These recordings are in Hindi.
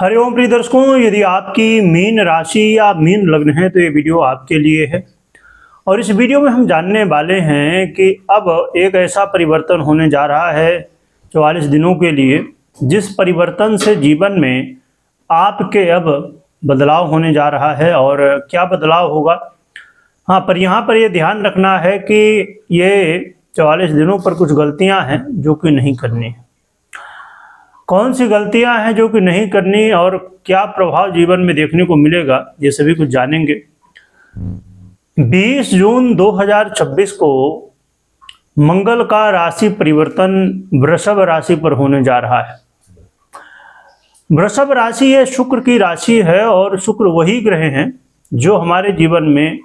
हरिओम प्रिय दर्शकों, यदि आपकी मीन राशि या मीन लग्न है तो ये वीडियो आपके लिए है। और इस वीडियो में हम जानने वाले हैं कि अब एक ऐसा परिवर्तन होने जा रहा है 44 दिनों के लिए, जिस परिवर्तन से जीवन में आपके अब बदलाव होने जा रहा है। और क्या बदलाव होगा, हाँ, पर यहाँ पर ये ध्यान रखना है कि ये 44 दिनों पर कुछ गलतियाँ हैं जो कि नहीं करनी है। कौन सी गलतियां हैं जो कि नहीं करनी और क्या प्रभाव जीवन में देखने को मिलेगा, ये सभी कुछ जानेंगे। 20 जून 2026 को मंगल का राशि परिवर्तन वृषभ राशि पर होने जा रहा है। वृषभ राशि ये शुक्र की राशि है और शुक्र वही ग्रह हैं जो हमारे जीवन में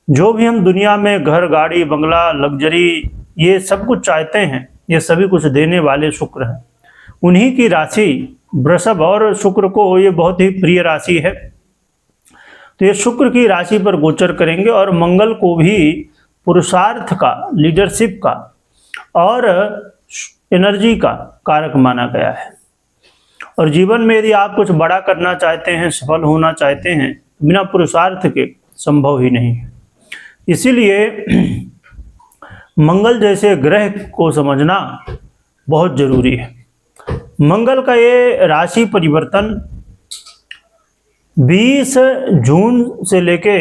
जो भी हम दुनिया में घर, गाड़ी, बंगला, लग्जरी, ये सब कुछ चाहते हैं, ये सभी कुछ देने वाले शुक्र हैं। उन्हीं की राशि वृषभ, और शुक्र को ये बहुत ही प्रिय राशि है। तो ये शुक्र की राशि पर गोचर करेंगे और मंगल को भी पुरुषार्थ का, लीडरशिप का और एनर्जी का कारक माना गया है। और जीवन में यदि आप कुछ बड़ा करना चाहते हैं, सफल होना चाहते हैं, बिना पुरुषार्थ के संभव ही नहीं है। इसीलिए मंगल जैसे ग्रह को समझना बहुत जरूरी है। मंगल का ये राशि परिवर्तन 20 जून से लेके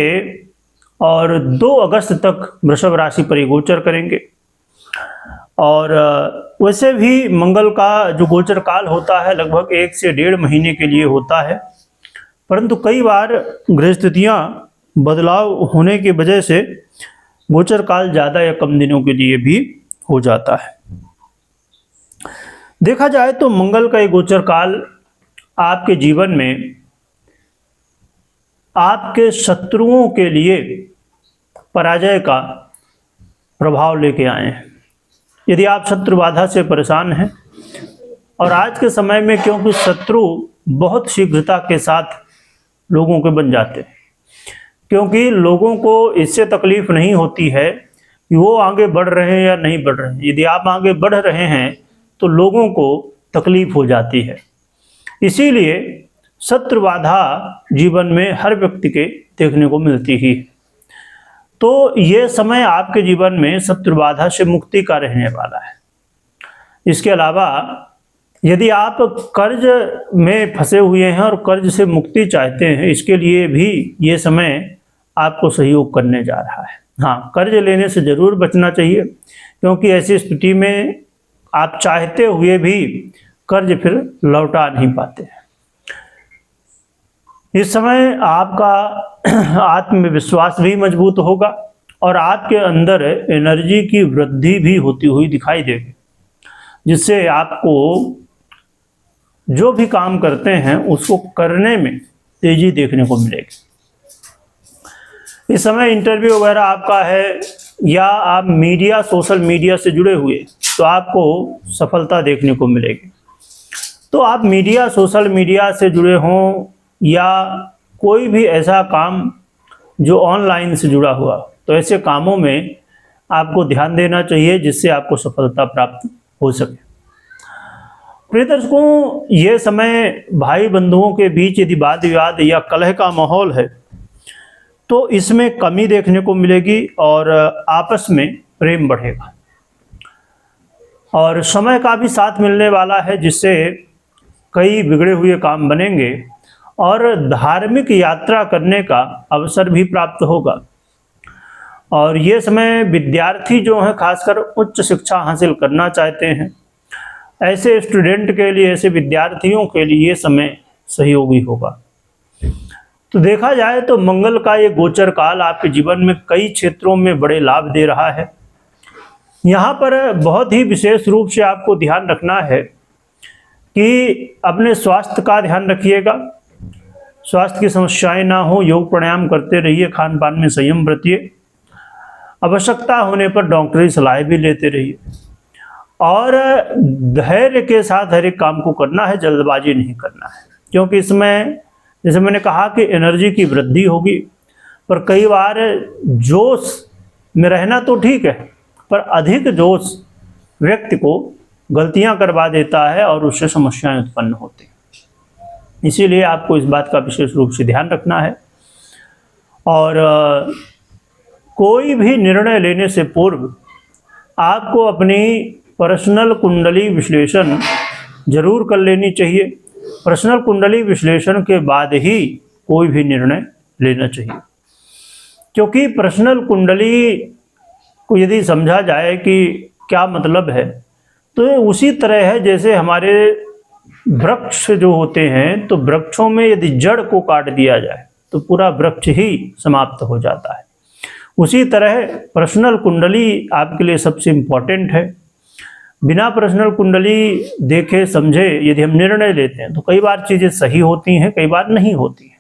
और 2 अगस्त तक वृषभ राशि पर गोचर करेंगे। और वैसे भी मंगल का जो गोचर काल होता है लगभग 1 से 1.5 महीने के लिए होता है, परंतु कई बार ग्रह स्थितियाँ बदलाव होने की वजह से गोचर काल ज़्यादा या कम दिनों के लिए भी हो जाता है। देखा जाए तो मंगल का ये गोचर काल आपके जीवन में आपके शत्रुओं के लिए पराजय का प्रभाव लेके आए हैं। यदि आप शत्रु बाधा से परेशान हैं, और आज के समय में क्योंकि शत्रु बहुत शीघ्रता के साथ लोगों के बन जाते हैं, क्योंकि लोगों को इससे तकलीफ नहीं होती है कि वो आगे बढ़ रहे हैं या नहीं बढ़ रहे हैं। यदि आप आगे बढ़ रहे हैं तो लोगों को तकलीफ हो जाती है। इसीलिए शत्रु बाधा जीवन में हर व्यक्ति के देखने को मिलती ही है। तो ये समय आपके जीवन में शत्रु बाधा से मुक्ति का रहने वाला है। इसके अलावा यदि आप कर्ज में फंसे हुए हैं और कर्ज से मुक्ति चाहते हैं, इसके लिए भी ये समय आपको सहयोग करने जा रहा है। हाँ, कर्ज लेने से ज़रूर बचना चाहिए, क्योंकि ऐसी स्थिति में आप चाहते हुए भी कर्ज फिर लौटा नहीं पाते हैं। इस समय आपका आत्मविश्वास भी मजबूत होगा और आपके अंदर एनर्जी की वृद्धि भी होती हुई दिखाई देगी, जिससे आपको जो भी काम करते हैं उसको करने में तेजी देखने को मिलेगी। इस समय इंटरव्यू वगैरह आपका है या आप मीडिया, सोशल मीडिया से जुड़े हुए, तो आपको सफलता देखने को मिलेगी। तो आप मीडिया, सोशल मीडिया से जुड़े हों या कोई भी ऐसा काम जो ऑनलाइन से जुड़ा हुआ, तो ऐसे कामों में आपको ध्यान देना चाहिए जिससे आपको सफलता प्राप्त हो सके। प्रिय दर्शकों, ये समय भाई बंधुओं के बीच यदि वाद विवाद या कलह का माहौल है तो इसमें कमी देखने को मिलेगी और आपस में प्रेम बढ़ेगा। और समय का भी साथ मिलने वाला है, जिससे कई बिगड़े हुए काम बनेंगे और धार्मिक यात्रा करने का अवसर भी प्राप्त होगा। और ये समय विद्यार्थी जो हैं, खासकर उच्च शिक्षा हासिल करना चाहते हैं, ऐसे स्टूडेंट के लिए, ऐसे विद्यार्थियों के लिए ये समय सहयोगी होगा। तो देखा जाए तो मंगल का ये गोचर काल आपके जीवन में कई क्षेत्रों में बड़े लाभ दे रहा है। यहाँ पर बहुत ही विशेष रूप से आपको ध्यान रखना है कि अपने स्वास्थ्य का ध्यान रखिएगा, स्वास्थ्य की समस्याएं ना हो, योग प्राणायाम करते रहिए, खान पान में संयम बरतिए, आवश्यकता होने पर डॉक्टरी सलाह भी लेते रहिए और धैर्य के साथ हर एक काम को करना है, जल्दबाजी नहीं करना है। क्योंकि इसमें जैसे मैंने कहा कि एनर्जी की वृद्धि होगी, पर कई बार जोश में रहना तो ठीक है, पर अधिक जोश व्यक्ति को गलतियां करवा देता है और उससे समस्याएं उत्पन्न होती हैं। इसीलिए आपको इस बात का विशेष रूप से ध्यान रखना है। और कोई भी निर्णय लेने से पूर्व आपको अपनी पर्सनल कुंडली विश्लेषण जरूर कर लेनी चाहिए। पर्सनल कुंडली विश्लेषण के बाद ही कोई भी निर्णय लेना चाहिए, क्योंकि पर्सनल कुंडली को यदि समझा जाए कि क्या मतलब है, तो ये उसी तरह है जैसे हमारे वृक्ष जो होते हैं, तो वृक्षों में यदि जड़ को काट दिया जाए तो पूरा वृक्ष ही समाप्त हो जाता है। उसी तरह पर्सनल कुंडली आपके लिए सबसे इम्पोर्टेंट है। बिना पर्सनल कुंडली देखे समझे यदि हम निर्णय लेते हैं तो कई बार चीज़ें सही होती हैं, कई बार नहीं होती हैं।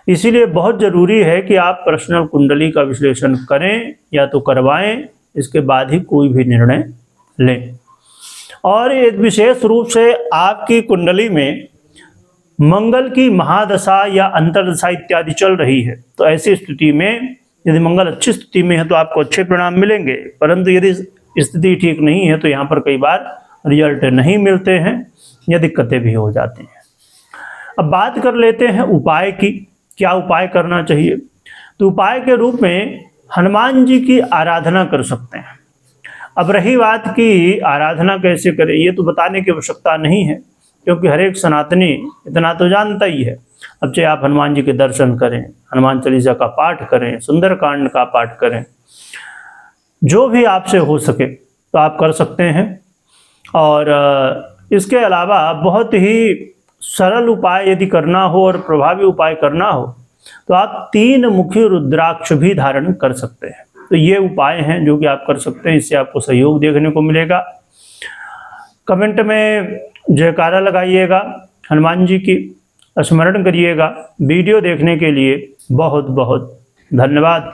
इसीलिए बहुत ज़रूरी है कि आप पर्सनल कुंडली का विश्लेषण करें या तो करवाएं, इसके बाद ही कोई भी निर्णय लें। और एक विशेष रूप से आपकी कुंडली में मंगल की महादशा या अंतर्दशा इत्यादि चल रही है, तो ऐसी स्थिति में यदि मंगल अच्छी स्थिति में है तो आपको अच्छे परिणाम मिलेंगे, परंतु यदि स्थिति ठीक नहीं है तो यहाँ पर कई बार रिजल्ट नहीं मिलते हैं या दिक्कतें भी हो जाती हैं। अब बात कर लेते हैं उपाय की, क्या उपाय करना चाहिए। तो उपाय के रूप में हनुमान जी की आराधना कर सकते हैं। अब रही बात की आराधना कैसे करें, ये तो बताने की आवश्यकता नहीं है, क्योंकि हर एक सनातनी इतना तो जानता ही है। अब चाहे आप हनुमान जी के दर्शन करें, हनुमान चालीसा का पाठ करें, सुंदरकांड का पाठ करें, जो भी आपसे हो सके तो आप कर सकते हैं। और इसके अलावा बहुत ही सरल उपाय यदि करना हो और प्रभावी उपाय करना हो तो आप 3 मुखी रुद्राक्ष भी धारण कर सकते हैं। तो ये उपाय हैं जो कि आप कर सकते हैं, इससे आपको सहयोग देखने को मिलेगा। कमेंट में जयकारा लगाइएगा, हनुमान जी की स्मरण करिएगा। वीडियो देखने के लिए बहुत बहुत धन्यवाद।